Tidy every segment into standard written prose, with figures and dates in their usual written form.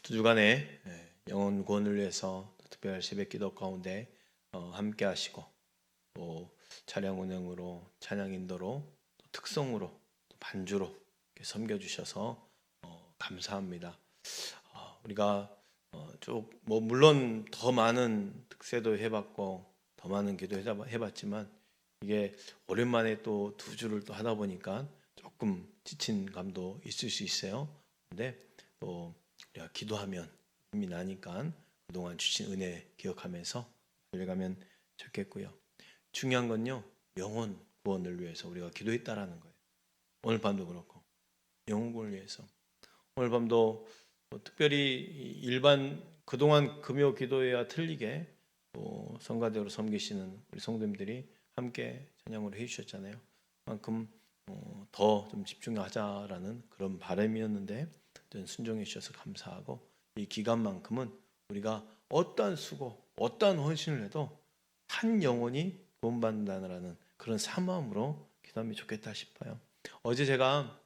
두 주간의 영혼 구원을 위해서 특별 새벽기도 가운데 함께 하시고 또 차량 운행으로 찬양 인도로 또 특성으로 또 반주로 이렇게 섬겨주셔서 감사합니다. 우리가 쭉 물론 더 많은 특세도 해봤고 더 많은 기도 해봤지만 이게 오랜만에 또 두 주를 또 하다 보니까 조금 지친 감도 있을 수 있어요. 근데 또 우리가 기도하면 힘이 나니까 그동안 주신 은혜 기억하면서 달려가면 좋겠고요. 중요한 건요, 영혼 구원을 위해서 우리가 기도했다라는 거예요. 오늘 밤도 그렇고 영혼 구원을 위해서 오늘 밤도 특별히 일반 그동안 금요 기도회와 틀리게 또 성가대로 섬기시는 우리 성도님들이 함께 찬양을 해주셨잖아요. 그만큼 더 좀 집중하자라는 그런 바람이었는데 순종해 주셔서 감사하고 이 기간만큼은 우리가 어떠한 수고, 어떠한 헌신을 해도 한 영혼이 구원받는다는 그런 사모함으로 기도하면 좋겠다 싶어요. 어제 제가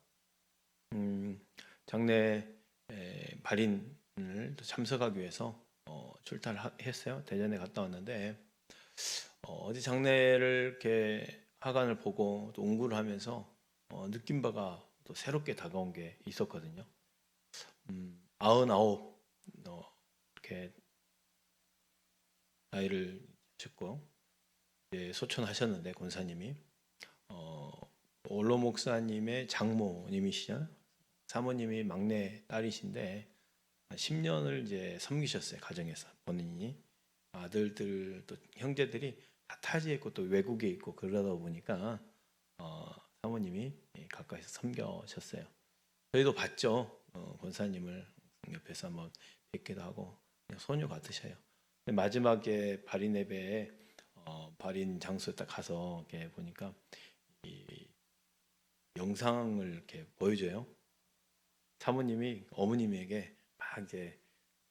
장례 발인을 참석하기 위해서 출타를 했어요. 대전에 갔다 왔는데 어제 장례를 이렇게 하관을 보고 또 운구를 하면서 느낀 바가 또 새롭게 다가온 게 있었거든요. 99 이렇게 나이를 듣고 소천하셨는데 권사님이 올로 목사님의 장모님이시죠. 사모님이 막내 딸이신데 10년을 이제 섬기셨어요. 가정에서 본인이 아들들 또 형제들이 다 타지에 있고 또 외국에 있고 그러다 보니까 사모님이 가까이서 섬겨셨어요. 저희도 봤죠. 권사님을 옆에서 한번 뵙기도 하고 그냥 소녀 같으셔요. 마지막에 발인 예배에 발인 장소에 딱 가서 이렇게 보니까 이 영상을 이렇게 보여줘요. 사모님이 어머님에게 막 이제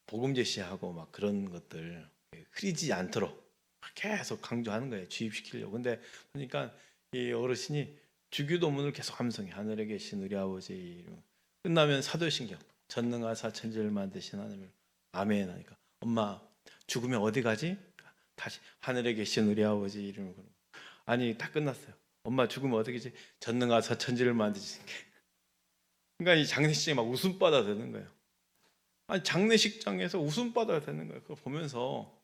복음 제시하고 막 그런 것들 흐리지 않도록 계속 강조하는 거예요. 주입시키려고. 근데 그러니까 이 어르신이 주기도문을 계속 함성해. 하늘에 계신 우리 아버지. 끝나면 사도신경. 전능하사 천지를 만드신 하나님을 아멘 하니까 엄마 죽으면 어디 가지? 다시 하늘에 계신 우리 아버지 이름을 아니 다 끝났어요. 엄마 죽으면 어디 가지? 전능하사 천지를 만드신 게. 그러니까 이 장례식장에 막 웃음바다 되는 거예요. 아니 장례식장에서 웃음바다가 되는 거예요. 그거 보면서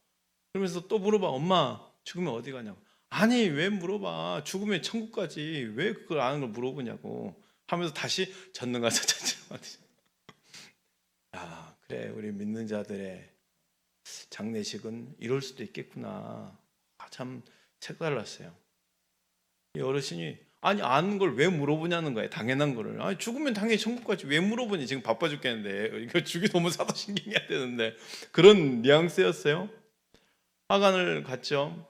그러면서 또 물어봐. 엄마 죽으면 어디 가냐고. 아니 왜 물어봐. 죽으면 천국 가지. 왜 그걸 아는 걸 물어보냐고 하면서 다시 전능하사 천지를 만드신. 아 그래 우리 믿는 자들의 장례식은 이럴 수도 있겠구나. 참 색달랐어요. 이 어르신이 아니 아는 걸 왜 물어보냐는 거예요. 당연한 거를. 아니 죽으면 당연히 천국 가지 왜 물어보니. 지금 바빠 죽겠는데 이거 죽이 너무 사도신경해야 되는데 그런 뉘앙스였어요. 화관을 갔죠.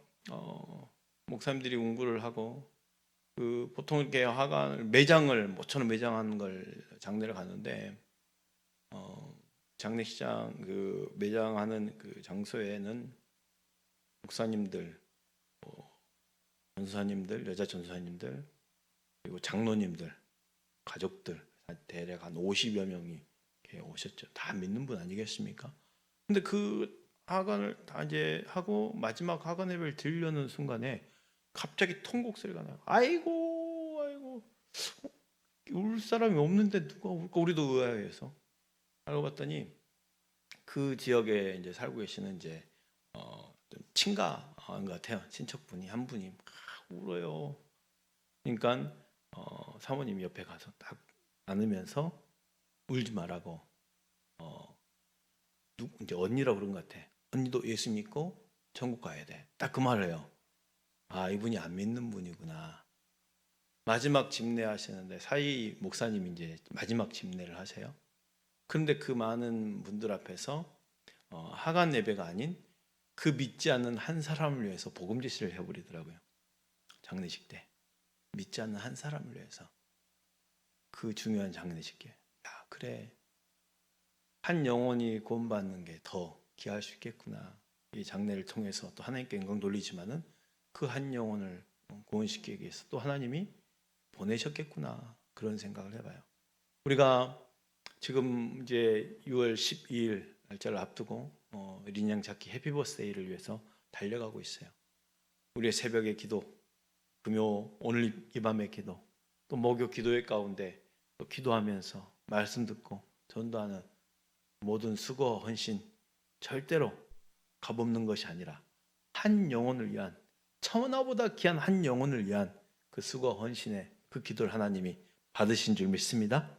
목사님들이 운구를 하고 그 보통 이렇게 화관을 매장을 모처럼 매장하는 걸 장례를 가는데 장례식장 그 매장하는 그 장소에는 목사님들, 전사님들, 여자 전사님들 그리고 장로님들, 가족들 대략 한 50여 명이 오셨죠. 다 믿는 분 아니겠습니까? 근데 그 하관을 다 이제 하고 마지막 하관 예배를 드리려는 순간에 갑자기 통곡 소리가 나요. 아이고, 아이고, 울 사람이 없는데 누가 울까? 우리도 의아해서 알고 봤더니 그 지역에 이제 살고 계시는 이제 좀 친가인 것 같아요. 친척분이 한 분이 막 울어요. 그러니까 사모님이 옆에 가서 딱 안으면서 울지 말라고 이제 언니라고 그런 것 같아. 언니도 예수 믿고 천국 가야 돼. 딱 그 말을 해요. 아 이분이 안 믿는 분이구나. 마지막 집례 하시는데 사이 목사님이 이제 마지막 집례를 하세요. 그런데 그 많은 분들 앞에서 하간 예배가 아닌 그 믿지 않는 한 사람을 위해서 복음 제시를 해버리더라고요. 장례식 때 믿지 않는 한 사람을 위해서 그 중요한 장례식에 야 그래 한 영혼이 구원받는 게 더 귀할 수 있겠구나. 이 장례를 통해서 또 하나님께 영광 돌리지만은 그 한 영혼을 구원시키기 위해서 또 하나님이 보내셨겠구나. 그런 생각을 해봐요. 우리가 지금 이제 6월 12일 날짜를 앞두고 린양 잡기 해피 버스데이를 위해서 달려가고 있어요. 우리의 새벽의 기도, 금요 오늘 이 밤의 기도, 또 목요 기도회 가운데 또 기도하면서 말씀 듣고 전도하는 모든 수고 헌신 절대로 값없는 것이 아니라 한 영혼을 위한, 천하보다 귀한 한 영혼을 위한 그 수고 헌신의 그 기도를 하나님이 받으신 줄 믿습니다.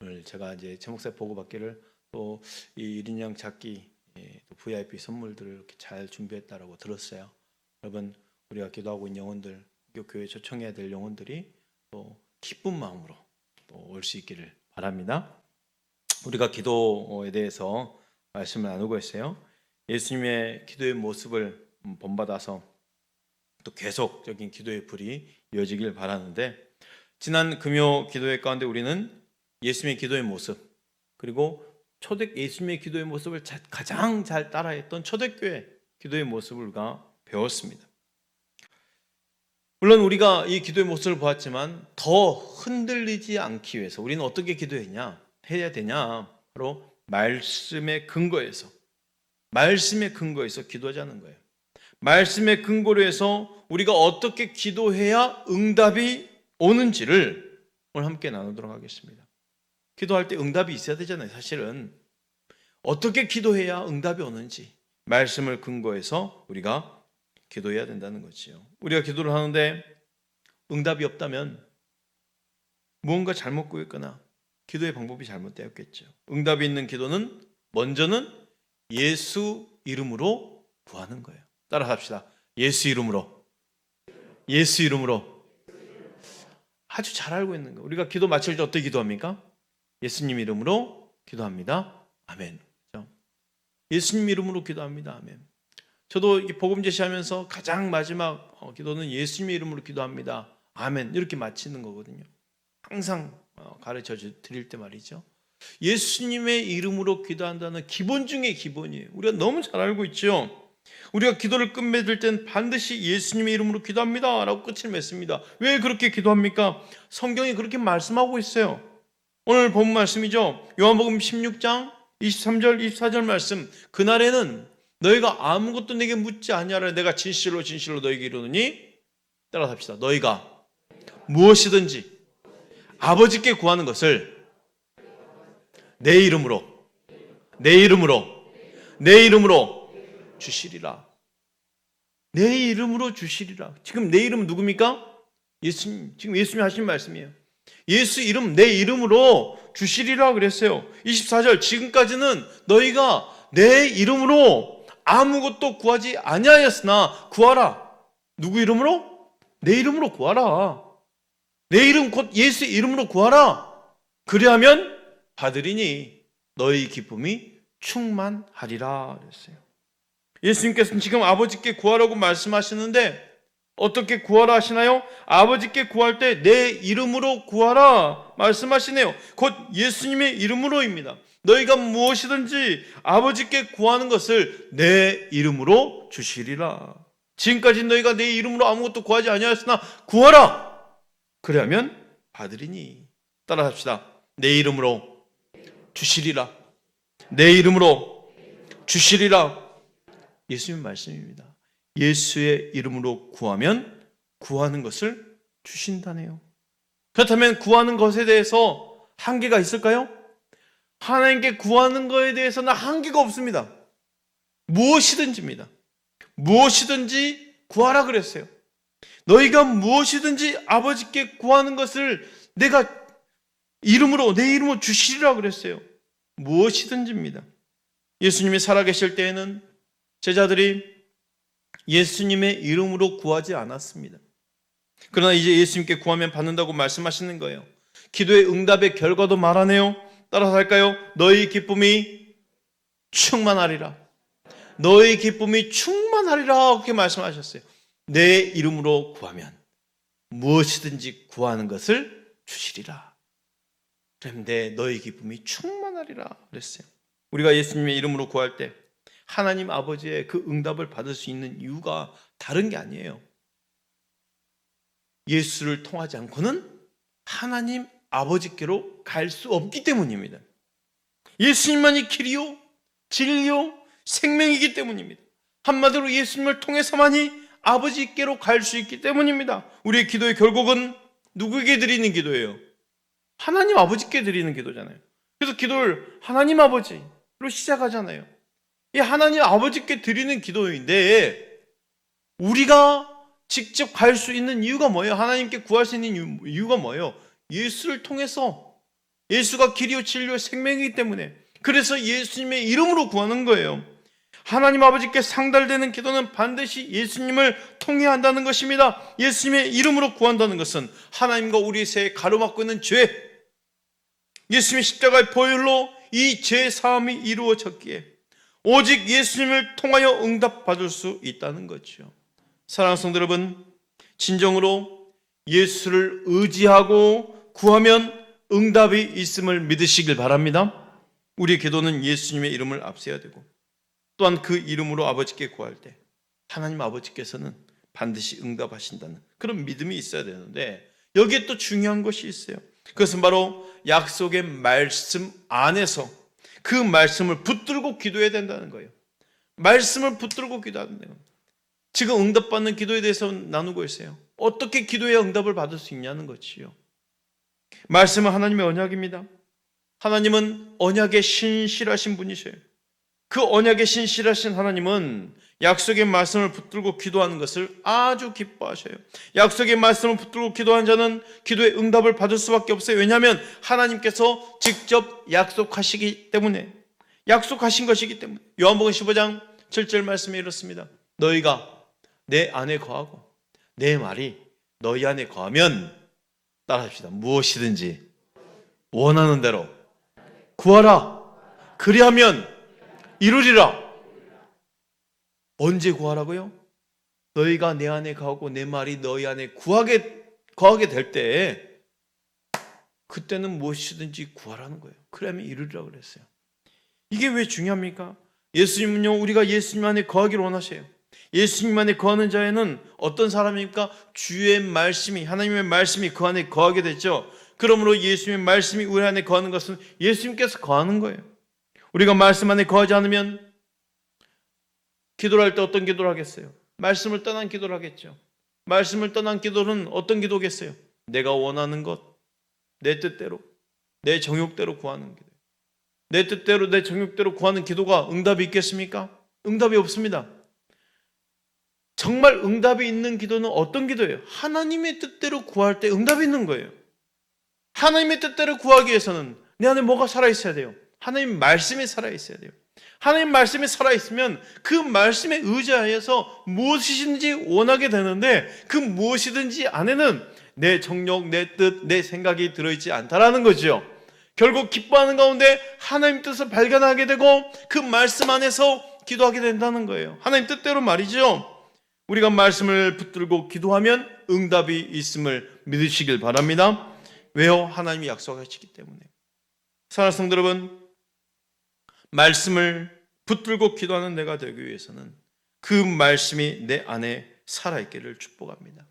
오늘 제가 이제 제목사 보고받기를 또 이 1인양 잡기 또 VIP 선물들을 이렇게 잘 준비했다라고 들었어요. 여러분, 우리가 기도하고 있는 영혼들, 교회 초청해야 될 영혼들이 또 기쁜 마음으로 또 올 수 있기를 바랍니다. 우리가 기도에 대해서 말씀을 나누고 있어요. 예수님의 기도의 모습을 본받아서 또 계속적인 기도의 불이 이어지길 바라는데, 지난 금요 기도회 가운데 우리는 예수님의 기도의 모습, 그리고 예수님의 기도의 모습을 가장 잘 따라했던 초대교회 기도의 모습을 우리가 배웠습니다. 물론 우리가 이 기도의 모습을 보았지만 더 흔들리지 않기 위해서 우리는 어떻게 해야 되냐? 바로 말씀의 근거에서 기도하자는 거예요. 말씀의 근거로 해서 우리가 어떻게 기도해야 응답이 오는지를 오늘 함께 나누도록 하겠습니다. 기도할 때 응답이 있어야 되잖아요. 사실은 어떻게 기도해야 응답이 오는지 말씀을 근거해서 우리가 기도해야 된다는 거지요. 우리가 기도를 하는데 응답이 없다면 무언가 잘못 구했거나 기도의 방법이 잘못되었겠죠. 응답이 있는 기도는 먼저는 예수 이름으로 구하는 거예요. 따라 합시다. 예수 이름으로. 아주 잘 알고 있는 거예요. 우리가 기도 마칠 때 어떻게 기도합니까? 예수님 이름으로 기도합니다. 아멘. 예수님 이름으로 기도합니다. 아멘. 저도 복음 제시하면서 가장 마지막 기도는 예수님의 이름으로 기도합니다. 아멘. 이렇게 마치는 거거든요. 항상 가르쳐 드릴 때 말이죠. 예수님의 이름으로 기도한다는 기본 중에 기본이에요. 우리가 너무 잘 알고 있죠. 우리가 기도를 끝맺을 땐 반드시 예수님의 이름으로 기도합니다 라고 끝을 맺습니다. 왜 그렇게 기도합니까? 성경이 그렇게 말씀하고 있어요. 오늘 본 말씀이죠. 요한복음 16장 23절 24절 말씀. 그날에는 너희가 아무것도 내게 묻지 아니하라 내가 진실로 너희에게 이르노니, 따라서 합시다. 너희가 무엇이든지 아버지께 구하는 것을 내 이름으로 주시리라. 내 이름으로 주시리라. 지금 내 이름은 누굽니까? 예수님. 지금 예수님이 하신 말씀이에요. 예수 이름, 내 이름으로 주시리라 그랬어요. 24절. 지금까지는 너희가 내 이름으로 아무것도 구하지 아니하였으나 구하라. 누구 이름으로? 내 이름으로 구하라. 내 이름 곧 예수 이름으로 구하라. 그리하면 받으리니 너희 기쁨이 충만하리라 그랬어요. 예수님께서는 지금 아버지께 구하라고 말씀하시는데 어떻게 구하라 하시나요? 아버지께 구할 때 내 이름으로 구하라 말씀하시네요. 곧 예수님의 이름으로입니다. 너희가 무엇이든지 아버지께 구하는 것을 내 이름으로 주시리라. 지금까지 너희가 내 이름으로 아무것도 구하지 아니하였으나 구하라. 그러면 받으리니. 따라합시다. 내 이름으로 주시리라. 내 이름으로 주시리라. 예수님 말씀입니다. 예수의 이름으로 구하면 구하는 것을 주신다네요. 그렇다면 구하는 것에 대해서 한계가 있을까요? 하나님께 구하는 것에 대해서는 한계가 없습니다. 무엇이든지입니다. 무엇이든지 구하라 그랬어요. 너희가 무엇이든지 아버지께 구하는 것을 내가 내 이름으로 주시리라 그랬어요. 무엇이든지입니다. 예수님이 살아계실 때에는 제자들이 예수님의 이름으로 구하지 않았습니다. 그러나 이제 예수님께 구하면 받는다고 말씀하시는 거예요. 기도의 응답의 결과도 말하네요. 따라서 할까요? 너희 기쁨이 충만하리라. 너희 기쁨이 충만하리라. 그렇게 말씀하셨어요. 내 이름으로 구하면 무엇이든지 구하는 것을 주시리라. 그런데 너희 기쁨이 충만하리라 그랬어요. 우리가 예수님의 이름으로 구할 때 하나님 아버지의 그 응답을 받을 수 있는 이유가 다른 게 아니에요. 예수를 통하지 않고는 하나님 아버지께로 갈 수 없기 때문입니다. 예수님만이 길이요, 진리요, 생명이기 때문입니다. 한마디로 예수님을 통해서만이 아버지께로 갈 수 있기 때문입니다. 우리의 기도의 결국은 누구에게 드리는 기도예요? 하나님 아버지께 드리는 기도잖아요. 그래서 기도를 하나님 아버지로 시작하잖아요. 이 하나님 아버지께 드리는 기도인데 우리가 직접 갈 수 있는 이유가 뭐예요? 하나님께 구할 수 있는 이유가 뭐예요? 예수를 통해서, 예수가 길이요 진리요 생명이기 때문에, 그래서 예수님의 이름으로 구하는 거예요. 하나님 아버지께 상달되는 기도는 반드시 예수님을 통해야 한다는 것입니다. 예수님의 이름으로 구한다는 것은 하나님과 우리 사이에 가로막고 있는 죄, 예수님의 십자가의 보혈로 이 죄 사함이 이루어졌기에 오직 예수님을 통하여 응답받을 수 있다는 거죠. 사랑하는 성도 여러분, 진정으로 예수를 의지하고 구하면 응답이 있음을 믿으시길 바랍니다. 우리의 기도는 예수님의 이름을 앞세워야 되고, 또한 그 이름으로 아버지께 구할 때 하나님 아버지께서는 반드시 응답하신다는 그런 믿음이 있어야 되는데, 여기에 또 중요한 것이 있어요. 그것은 바로 약속의 말씀 안에서 그 말씀을 붙들고 기도해야 된다는 거예요. 말씀을 붙들고 기도하는 거예요. 지금 응답받는 기도에 대해서 나누고 있어요. 어떻게 기도해야 응답을 받을 수 있냐는 거지요. 말씀은 하나님의 언약입니다. 하나님은 언약에 신실하신 분이셔요. 그 언약에 신실하신 하나님은 약속의 말씀을 붙들고 기도하는 것을 아주 기뻐하셔요. 약속의 말씀을 붙들고 기도한 자는 기도의 응답을 받을 수밖에 없어요. 왜냐하면 하나님께서 직접 약속하시기 때문에, 약속하신 것이기 때문에. 요한복음 15장 7절 말씀에 이렇습니다. 너희가 내 안에 거하고 내 말이 너희 안에 거하면, 따라합시다, 무엇이든지 원하는 대로 구하라. 그리하면 이루리라. 언제 구하라고요? 너희가 내 안에 거하고 내 말이 너희 안에 거하게 될 때, 그때는 무엇이든지 구하라는 거예요. 그러면 이루리라 그랬어요. 이게 왜 중요합니까? 예수님은요, 우리가 예수님 안에 거하기를 원하셔요. 예수님 안에 거하는 자에는 어떤 사람입니까? 주의 말씀이, 하나님의 말씀이 그 안에 거하게 됐죠. 그러므로 예수님의 말씀이 우리 안에 거하는 것은 예수님께서 거하는 거예요. 우리가 말씀 안에 거하지 않으면 기도를 할 때 어떤 기도를 하겠어요? 말씀을 떠난 기도를 하겠죠. 말씀을 떠난 기도는 어떤 기도겠어요? 내가 원하는 것, 내 뜻대로, 내 정욕대로 구하는 기도. 내 뜻대로, 내 정욕대로 구하는 기도가 응답이 있겠습니까? 응답이 없습니다. 정말 응답이 있는 기도는 어떤 기도예요? 하나님의 뜻대로 구할 때 응답이 있는 거예요. 하나님의 뜻대로 구하기 위해서는 내 안에 뭐가 살아있어야 돼요? 하나님 말씀이 살아있어야 돼요. 하나님 말씀이 살아있으면 그 말씀에 의지하여서 무엇이든지 원하게 되는데, 그 무엇이든지 안에는 내 정욕, 내 뜻, 내 생각이 들어있지 않다라는 거죠. 결국 기뻐하는 가운데 하나님 뜻을 발견하게 되고 그 말씀 안에서 기도하게 된다는 거예요. 하나님 뜻대로 말이죠. 우리가 말씀을 붙들고 기도하면 응답이 있음을 믿으시길 바랍니다. 왜요? 하나님이 약속하시기 때문에. 사랑하는 성도 여러분, 말씀을 붙들고 기도하는 내가 되기 위해서는 그 말씀이 내 안에 살아있기를 축복합니다.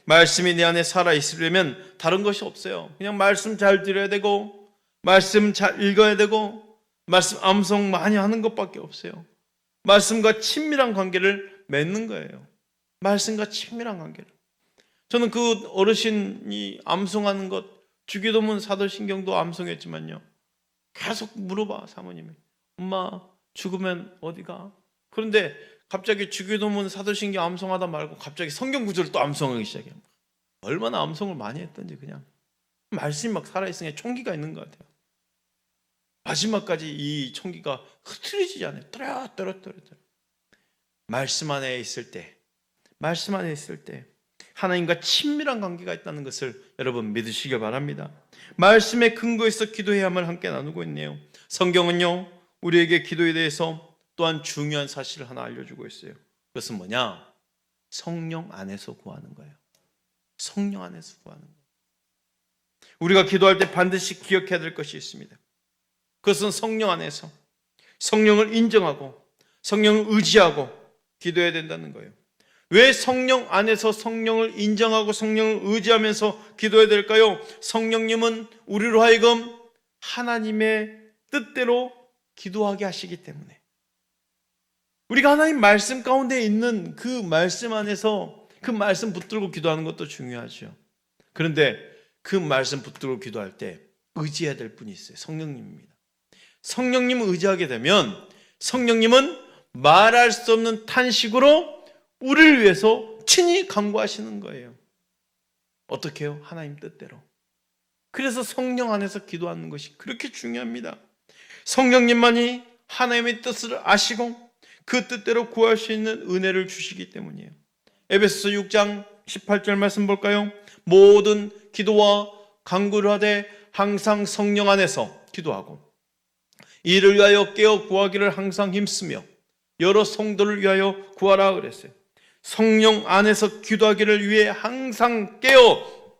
말씀이 내 안에 살아있으려면 다른 것이 없어요. 그냥 말씀 잘 들어야 되고, 말씀 잘 읽어야 되고, 말씀 암송 많이 하는 것밖에 없어요. 말씀과 친밀한 관계를 맺는 거예요. 말씀과 친밀한 관계를. 저는 그 어르신이 암송하는 것, 주기도문 사도신경도 암송했지만요, 계속 물어봐, 사모님이. 엄마, 죽으면 어디가? 그런데 갑자기 주기도문 사도신경 암송하다 말고 갑자기 성경 구절을 또 암송하기 시작해요. 얼마나 암송을 많이 했던지. 그냥 말씀이 막 살아있으니 총기가 있는 것 같아요. 마지막까지 이 총기가 흐트러지지 않아요. 또렷또렷. 말씀 안에 있을 때, 말씀 안에 있을 때 하나님과 친밀한 관계가 있다는 것을 여러분 믿으시길 바랍니다. 말씀의 근거에서 기도해야만 함께 나누고 있네요. 성경은요, 우리에게 기도에 대해서 또한 중요한 사실을 하나 알려주고 있어요. 그것은 뭐냐? 성령 안에서 구하는 거예요. 성령 안에서 구하는 거예요. 우리가 기도할 때 반드시 기억해야 될 것이 있습니다. 그것은 성령 안에서 성령을 인정하고 성령을 의지하고 기도해야 된다는 거예요. 왜 성령 안에서 성령을 인정하고 성령을 의지하면서 기도해야 될까요? 성령님은 우리로 하여금 하나님의 뜻대로 기도하게 하시기 때문에, 우리가 하나님 말씀 가운데 있는 그 말씀 안에서 그 말씀 붙들고 기도하는 것도 중요하죠. 그런데 그 말씀 붙들고 기도할 때 의지해야 될 분이 있어요. 성령님입니다. 성령님을 의지하게 되면 성령님은 말할 수 없는 탄식으로 우리를 위해서 친히 간구하시는 거예요. 어떻게 해요? 하나님 뜻대로. 그래서 성령 안에서 기도하는 것이 그렇게 중요합니다. 성령님만이 하나님의 뜻을 아시고 그 뜻대로 구할 수 있는 은혜를 주시기 때문이에요. 에베소서 6장 18절 말씀 볼까요? 모든 기도와 간구를 하되 항상 성령 안에서 기도하고 이를 위하여 깨어 구하기를 항상 힘쓰며 여러 성도를 위하여 구하라 그랬어요. 성령 안에서 기도하기를 위해 항상 깨어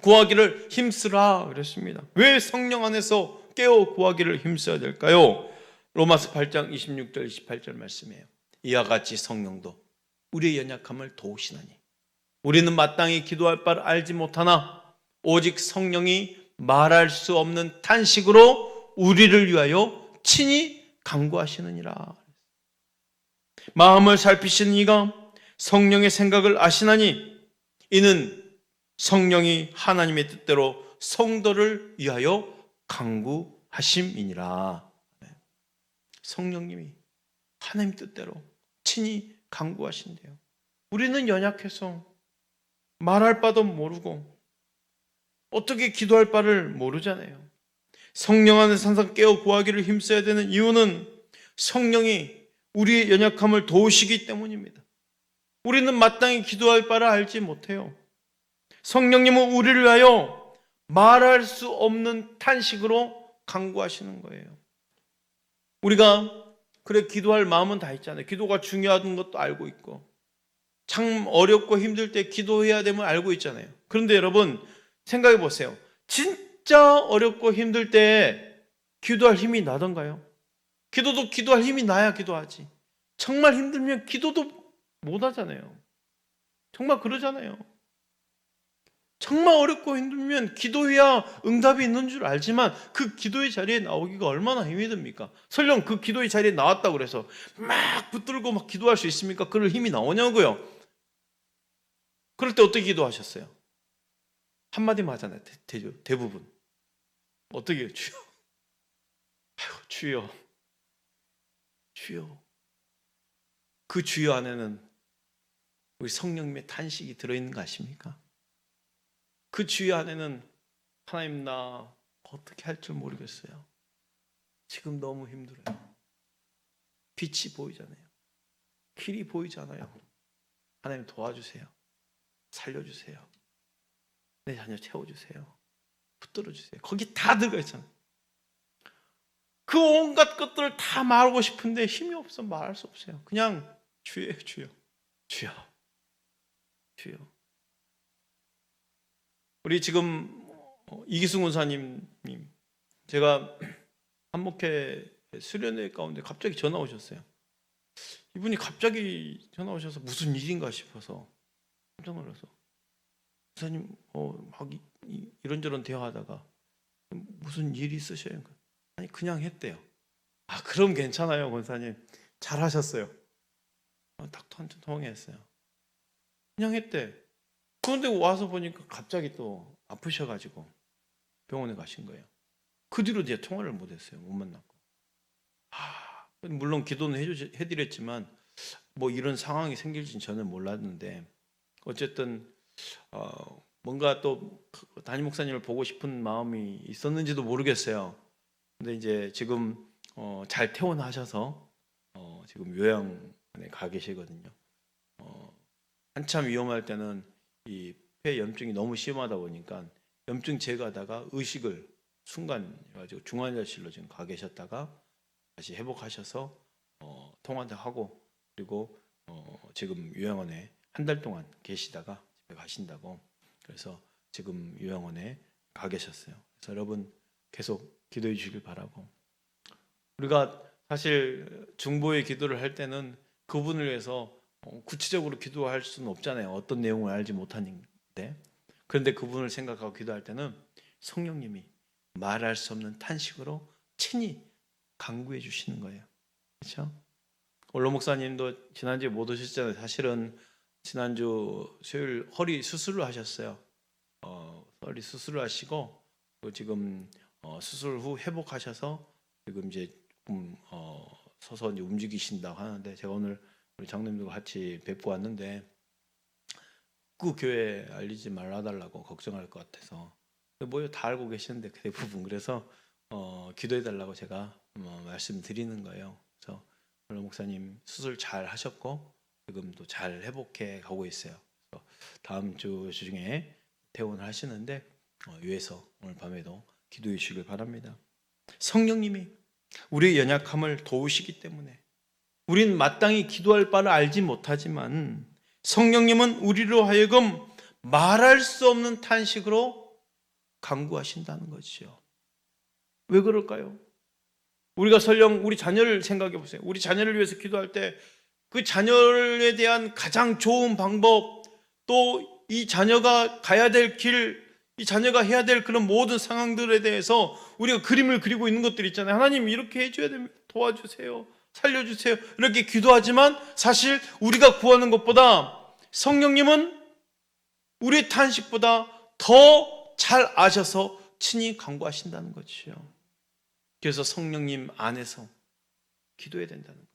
구하기를 힘쓰라 그랬습니다. 왜 성령 안에서 깨어 구하기를 힘써야 될까요? 로마서 8장 26절 28절 말씀이에요. 이와 같이 성령도 우리의 연약함을 도우시나니 우리는 마땅히 기도할 바를 알지 못하나 오직 성령이 말할 수 없는 탄식으로 우리를 위하여 친히 간구하시느니라. 마음을 살피시는 이가 성령의 생각을 아시나니 이는 성령이 하나님의 뜻대로 성도를 위하여 간구하심이니라. 성령님이 하나님 뜻대로 친히 간구하신대요. 우리는 연약해서 말할 바도 모르고 어떻게 기도할 바를 모르잖아요. 성령 안에서 항상 깨어 구하기를 힘써야 되는 이유는 성령이 우리의 연약함을 도우시기 때문입니다. 우리는 마땅히 기도할 바를 알지 못해요. 성령님은 우리를 위하여 말할 수 없는 탄식으로 간구하시는 거예요. 우리가 그래 기도할 마음은 다 있잖아요. 기도가 중요한 것도 알고 있고 참 어렵고 힘들 때 기도해야 됨을 알고 있잖아요. 그런데 여러분 생각해 보세요. 진짜 어렵고 힘들 때 기도할 힘이 나던가요? 기도도 기도할 힘이 나야 기도하지. 정말 힘들면 기도도 못 하잖아요. 정말 그러잖아요. 정말 어렵고 힘들면 기도해야 응답이 있는 줄 알지만 그 기도의 자리에 나오기가 얼마나 힘이 듭니까? 설령 그 기도의 자리에 나왔다고 그래서 막 붙들고 막 기도할 수 있습니까? 그럴 힘이 나오냐고요? 그럴 때 어떻게 기도하셨어요? 한마디만 하잖아요. 대부분. 어떻게 해요? 주여. 아유, 주여. 주여. 그 주여 안에는 우리 성령님의 탄식이 들어있는 거 아십니까? 그 주여 안에는 하나님 나 어떻게 할 줄 모르겠어요. 지금 너무 힘들어요. 빛이 보이잖아요. 길이 보이잖아요. 하나님 도와주세요. 살려주세요. 내 자녀 채워주세요. 붙들어주세요. 거기 다 들어가 있잖아요. 그 온갖 것들을 다 말하고 싶은데 힘이 없어 말할 수 없어요. 그냥 주예요. 주여. 주여. 주여. 우리 지금 이기승 원사님, 제가 한목회 수련회 가운데 갑자기 전화 오셨어요. 이분이 갑자기 전화 오셔서 무슨 일인가 싶어서 깜짝 놀라서 원사님 막 이런저런 대화하다가 무슨 일이 있으셔요? 아니 그냥 했대요. 아 그럼 괜찮아요 원사님 잘하셨어요. 딱 통화했어요. 그냥 했대. 그런데 와서 보니까 갑자기 또 아프셔가지고 병원에 가신 거예요. 그 뒤로 이제 통화를 못했어요. 못 만났고. 물론 기도는 해드렸지만 뭐 이런 상황이 생길지는 저는 몰랐는데 어쨌든 뭔가 또 담임 목사님을 보고 싶은 마음이 있었는지도 모르겠어요. 근데 이제 지금 잘 퇴원하셔서 지금 요양원에 가 계시거든요. 한참 위험할 때는 이 폐 염증이 너무 심하다 보니까 염증 제거하다가 의식을 순간 가지고 중환자실로 지금 가 계셨다가 다시 회복하셔서 통화도 하고 그리고 지금 요양원에 한 달 동안 계시다가 집에 가신다고 그래서 지금 요양원에 가 계셨어요. 그래서 여러분 계속 기도해 주시길 바라고 우리가 사실 중보의 기도를 할 때는 그분을 위해서 구체적으로 기도할 수는 없잖아요. 어떤 내용을 알지 못하는데. 그런데 그분을 생각하고 기도할 때는 성령님이 말할 수 없는 탄식으로 친히 간구해 주시는 거예요. 그렇죠? 원로 목사님도 지난주에 못 오셨잖아요. 사실은 지난주 수요일 허리 수술을 하셨어요. 허리 수술을 하시고 지금 수술 후 회복하셔서 지금 이제 서서 이제 움직이신다고 하는데, 제가 오늘 우리 장로님들과 같이 뵙고 왔는데 그 교회에 알리지 말아달라고 걱정할 것 같아서 뭐 다 알고 계시는데 그 대부분. 그래서 기도해 달라고 제가 말씀드리는 거예요. 그래서 원로 목사님 수술 잘 하셨고 지금도 잘 회복해 가고 있어요. 그래서 다음 주 중에 퇴원을 하시는데 위에서 오늘 밤에도 기도해 주시길 바랍니다. 성령님이 우리의 연약함을 도우시기 때문에 우린 마땅히 기도할 바를 알지 못하지만 성령님은 우리로 하여금 말할 수 없는 탄식으로 간구하신다는 거죠. 왜 그럴까요? 우리가 설령 우리 자녀를 생각해 보세요. 우리 자녀를 위해서 기도할 때 그 자녀에 대한 가장 좋은 방법, 또 이 자녀가 가야 될 길, 이 자녀가 해야 될 그런 모든 상황들에 대해서 우리가 그림을 그리고 있는 것들이 있잖아요. 하나님 이렇게 해줘야 됩니다. 도와주세요. 살려주세요. 이렇게 기도하지만 사실 우리가 구하는 것보다 성령님은 우리의 탄식보다 더 잘 아셔서 친히 간구하신다는 거죠. 그래서 성령님 안에서 기도해야 된다는 거예요.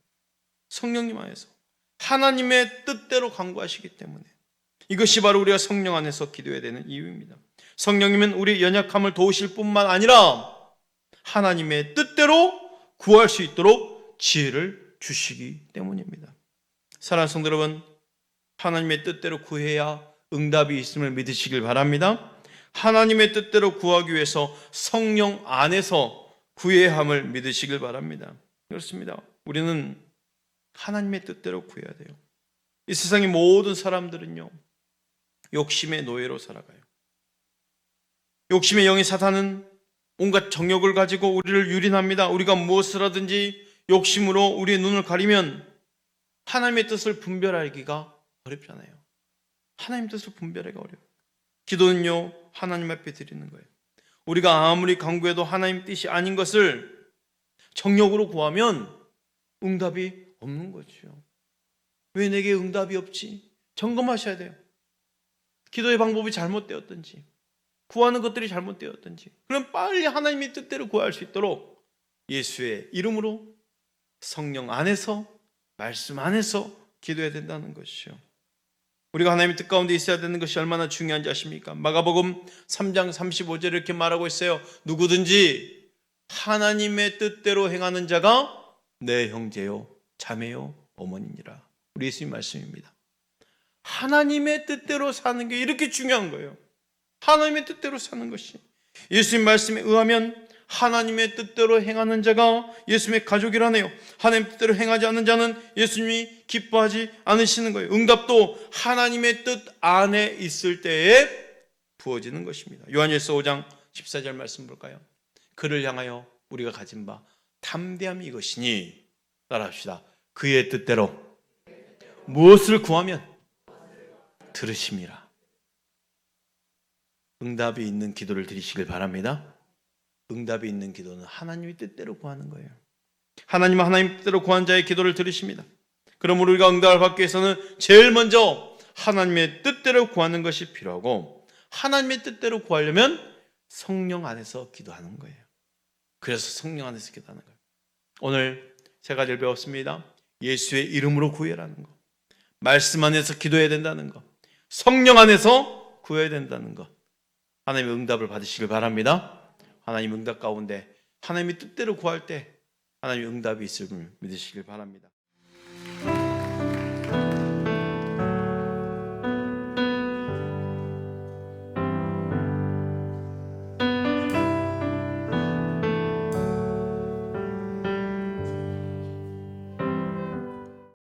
성령님 안에서 하나님의 뜻대로 간구하시기 때문에 이것이 바로 우리가 성령 안에서 기도해야 되는 이유입니다. 성령님은 우리의 연약함을 도우실 뿐만 아니라 하나님의 뜻대로 구할 수 있도록 지혜를 주시기 때문입니다. 사랑하는 성도 여러분, 하나님의 뜻대로 구해야 응답이 있음을 믿으시길 바랍니다. 하나님의 뜻대로 구하기 위해서 성령 안에서 구해야 함을 믿으시길 바랍니다. 그렇습니다. 우리는 하나님의 뜻대로 구해야 돼요. 이 세상의 모든 사람들은요, 욕심의 노예로 살아가요. 욕심의 영의 사탄은 온갖 정욕을 가지고 우리를 유린합니다. 우리가 무엇을 하든지 욕심으로 우리의 눈을 가리면 하나님의 뜻을 분별하기가 어렵잖아요. 하나님의 뜻을 분별하기가 어려워요. 기도는요, 하나님 앞에 드리는 거예요. 우리가 아무리 간구해도 하나님 뜻이 아닌 것을 정욕으로 구하면 응답이 없는 거죠. 왜 내게 응답이 없지? 점검하셔야 돼요. 기도의 방법이 잘못되었든지, 구하는 것들이 잘못되었든지, 그럼 빨리 하나님의 뜻대로 구할 수 있도록 예수의 이름으로 성령 안에서, 말씀 안에서 기도해야 된다는 것이죠. 우리가 하나님의 뜻 가운데 있어야 되는 것이 얼마나 중요한지 아십니까? 마가복음 3장 35절에 이렇게 말하고 있어요. 누구든지 하나님의 뜻대로 행하는 자가 내 형제요, 자매요, 어머니니라. 우리 예수님 말씀입니다. 하나님의 뜻대로 사는 게 이렇게 중요한 거예요. 하나님의 뜻대로 사는 것이. 예수님 말씀에 의하면 하나님의 뜻대로 행하는 자가 예수님의 가족이라네요. 하나님의 뜻대로 행하지 않는 자는 예수님이 기뻐하지 않으시는 거예요. 응답도 하나님의 뜻 안에 있을 때에 부어지는 것입니다. 요한일서 5장 14절 말씀 볼까요? 그를 향하여 우리가 가진 바 담대함이 이것이니, 따라합시다. 그의 뜻대로 무엇을 구하면 들으심이라. 응답이 있는 기도를 드리시길 바랍니다. 응답이 있는 기도는 하나님의 뜻대로 구하는 거예요. 하나님은 하나님 뜻대로 구한 자의 기도를 들으십니다. 그러므로 우리가 응답을 받기 위해서는 제일 먼저 하나님의 뜻대로 구하는 것이 필요하고, 하나님의 뜻대로 구하려면 성령 안에서 기도하는 거예요. 그래서 성령 안에서 기도하는 거예요. 오늘 세 가지를 배웠습니다. 예수의 이름으로 구해라는 거, 말씀 안에서 기도해야 된다는 거, 성령 안에서 구해야 된다는 거. 하나님의 응답을 받으시길 바랍니다. 하나님 응답 가운데 하나님의 뜻대로 구할 때 하나님의 응답이 있음을 믿으시길 바랍니다.